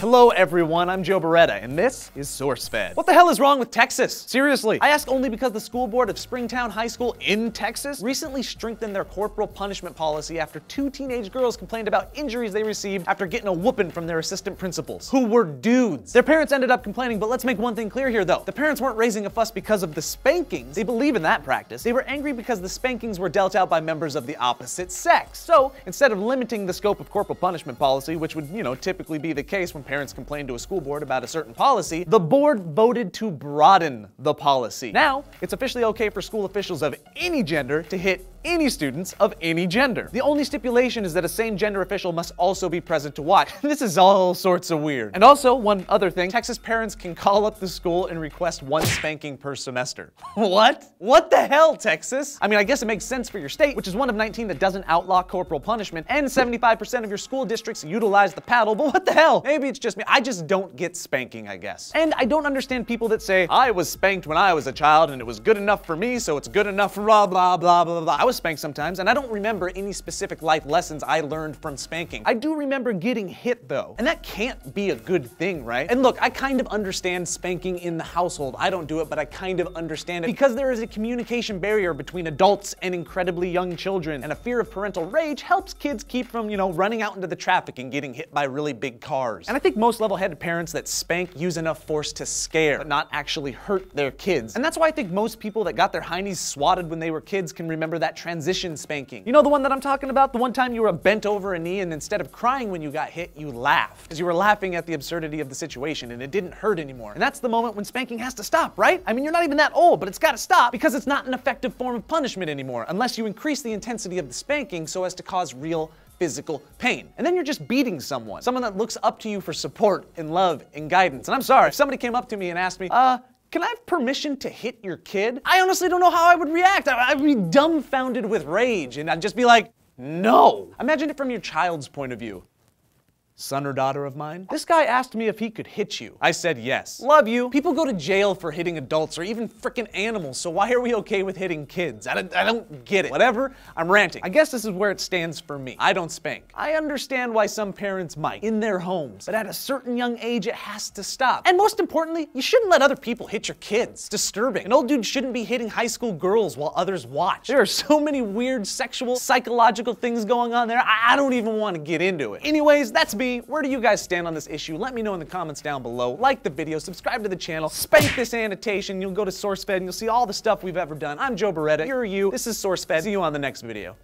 Hello everyone, I'm Joe Beretta, and this is SourceFed. What the hell is wrong with Texas? Seriously, I ask only because the school board of Springtown High School in Texas recently strengthened their corporal punishment policy after 2 teenage girls complained about injuries they received after getting a whooping from their assistant principals, who were dudes. Their parents ended up complaining, but let's make one thing clear here though. The parents weren't raising a fuss because of the spankings. They believe in that practice. They were angry because the spankings were dealt out by members of the opposite sex. So, instead of limiting the scope of corporal punishment policy, which would, typically be the case when parents complain to a school board about a certain policy, the board voted to broaden the policy. Now, it's officially okay for school officials of any gender to hit any students of any gender. The only stipulation is that a same gender official must also be present to watch. This is all sorts of weird. And also, one other thing, Texas parents can call up the school and request 1 spanking per semester. What? What the hell, Texas? I mean, I guess it makes sense for your state, which is one of 19 that doesn't outlaw corporal punishment, and 75% of your school districts utilize the paddle, but what the hell? Maybe it's just me. I just don't get spanking, I guess. And I don't understand people that say, I was spanked when I was a child and it was good enough for me, so it's good enough for blah, blah, blah, blah, blah. I was spanked sometimes, and I don't remember any specific life lessons I learned from spanking. I do remember getting hit though, and that can't be a good thing, right? And look, I kind of understand spanking in the household. I don't do it, but I kind of understand it because there is a communication barrier between adults and incredibly young children, and a fear of parental rage helps kids keep from, running out into the traffic and getting hit by really big cars. And I think most level-headed parents that spank use enough force to scare, but not actually hurt their kids. And that's why I think most people that got their heinies swatted when they were kids can remember that transition spanking. You know the one that I'm talking about? The one time you were bent over a knee and instead of crying when you got hit, you laughed. Because you were laughing at the absurdity of the situation and it didn't hurt anymore. And that's the moment when spanking has to stop, right? I mean, you're not even that old, but it's gotta stop because it's not an effective form of punishment anymore, unless you increase the intensity of the spanking so as to cause real physical pain. And then you're just beating someone that looks up to you for support and love and guidance. And I'm sorry, if somebody came up to me and asked me, can I have permission to hit your kid? I honestly don't know how I would react. I'd be dumbfounded with rage and I'd just be like, no. Imagine it from your child's point of view. Son or daughter of mine? This guy asked me if he could hit you. I said yes. Love you. People go to jail for hitting adults or even frickin' animals, so why are we okay with hitting kids? I don't get it. Whatever, I'm ranting. I guess this is where it stands for me. I don't spank. I understand why some parents might, in their homes, but at a certain young age it has to stop. And most importantly, you shouldn't let other people hit your kids. It's disturbing. An old dude shouldn't be hitting high school girls while others watch. There are so many weird sexual, psychological things going on there, I don't even want to get into it. Anyways, that's me. Where do you guys stand on this issue? Let me know in the comments down below. Like the video, subscribe to the channel, spank this annotation. You'll go to SourceFed and you'll see all the stuff we've ever done. I'm Joe Beretta. You're you. This is SourceFed. See you on the next video.